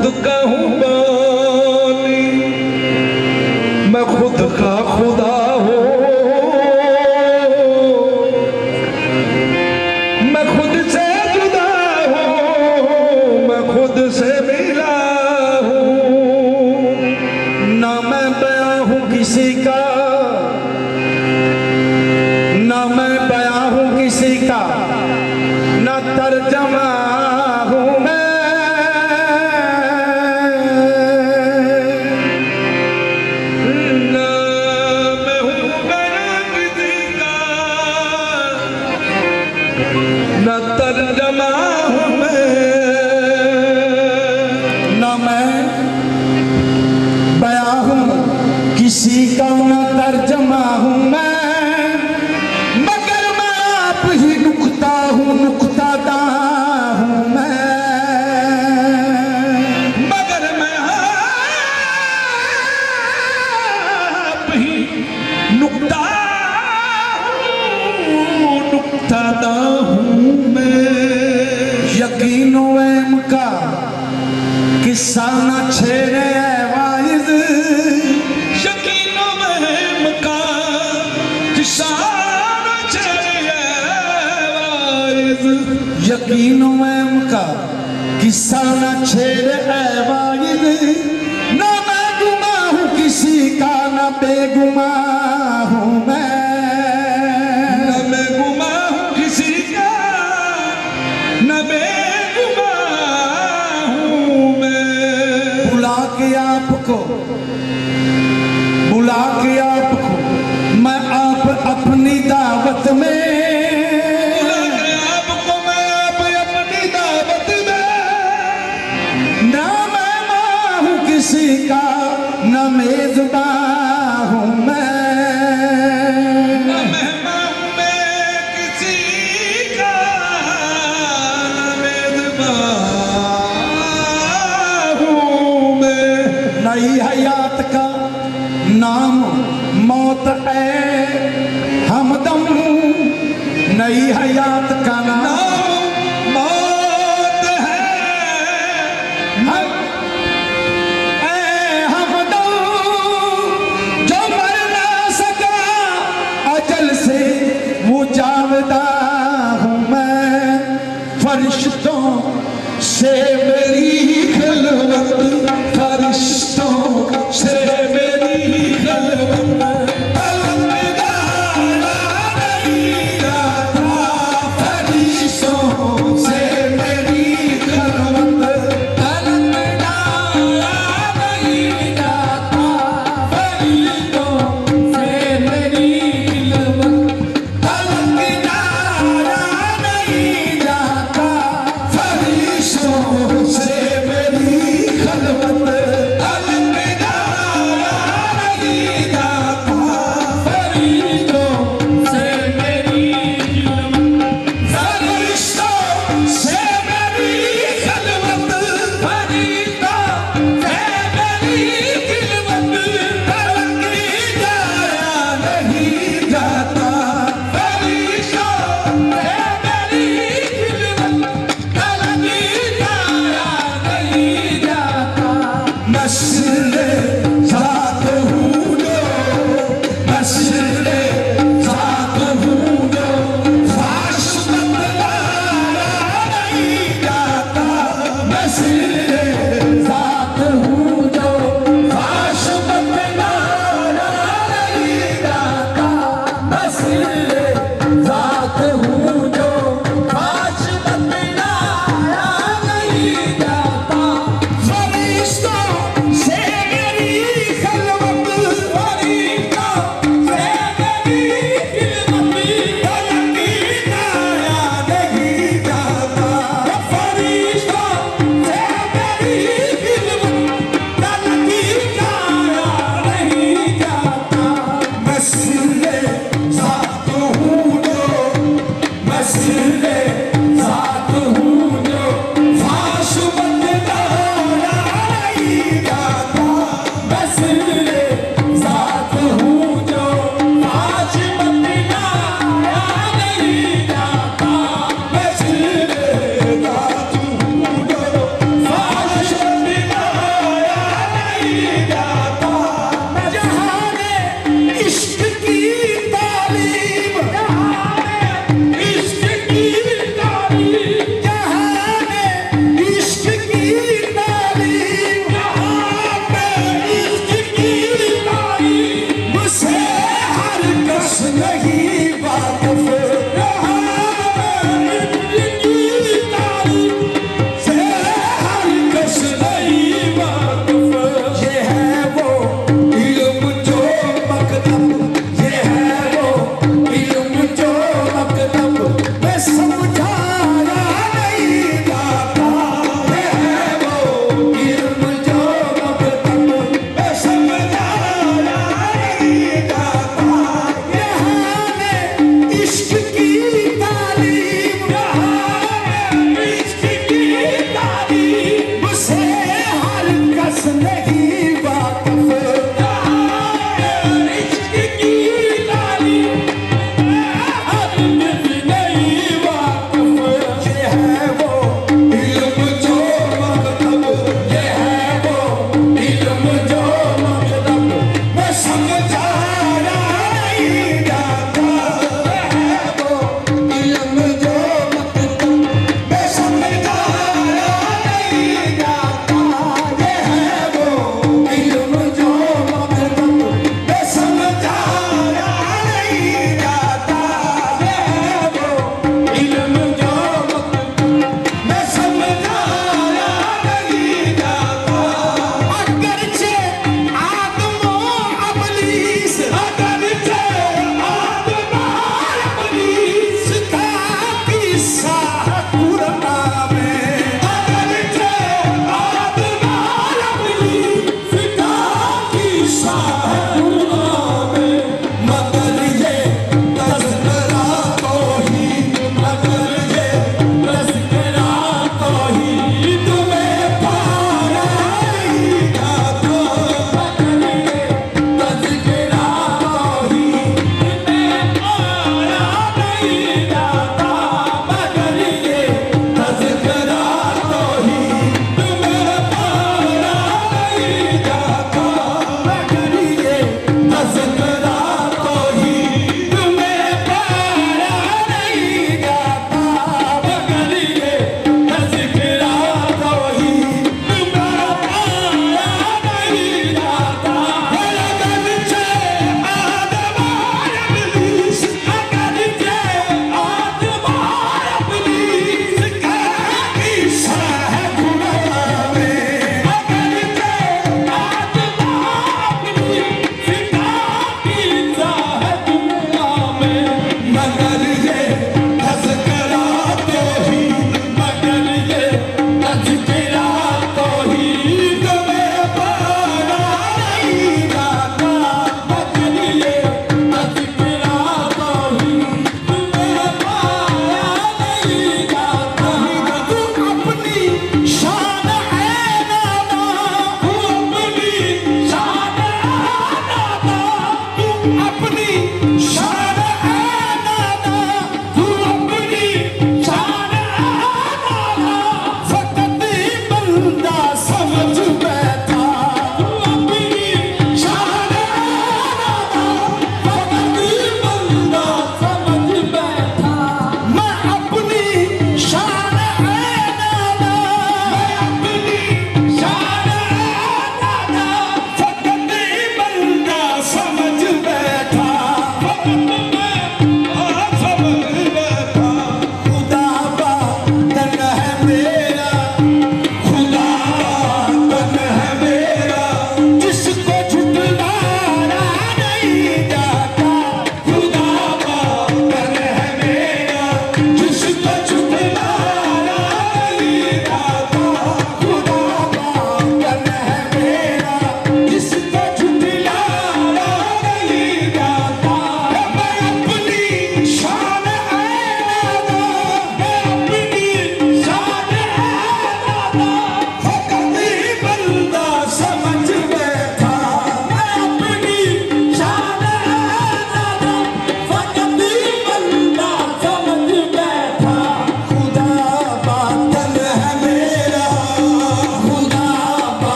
खुद का हूँ बानी, मैं खुद का खुदा हूँ, मैं खुद से जुदा हूँ, मैं खुद से मिला हूँ। ना मैं बयां हूँ किसी का, ना मैं बयां हूँ किसी का, ना तर्जमा हूँ मैं। ना मैं हूँ बयां किसी का, ना तर्जमा हूँ मैं। ना मैं बयां हूँ किसी का, ना तर्जमा हूँ मैं, नुक्तादा हूँ मैं। यकीनो वहम का किस्सा न छेड़े वाइज, यकीनो वहम का किस्सा न छेड़े वाइज, यकीनो वहम का किस्सा न छेड़े वाइज। ना मैं गुमा हूँ किसी का, ना बेगुमा हूँ मैं। बुला के आपको मैं आप अपनी दावत में, बुला के आपको मैं आप अपनी दावत में। ना मैं मां हूँ किसी का, ना मेजबान हूँ मैं। ना मेहमान हूँ मैं किसी का, ना मेजबान हूँ मैं। नई हयात का नाम मौत है हमदम, नई हयात का नाम मौत है हमदम। जो मर ना सका अजल से वो जावदा हूँ मैं। फरिश्तों से मेरी खिलवत, फरिश्तों से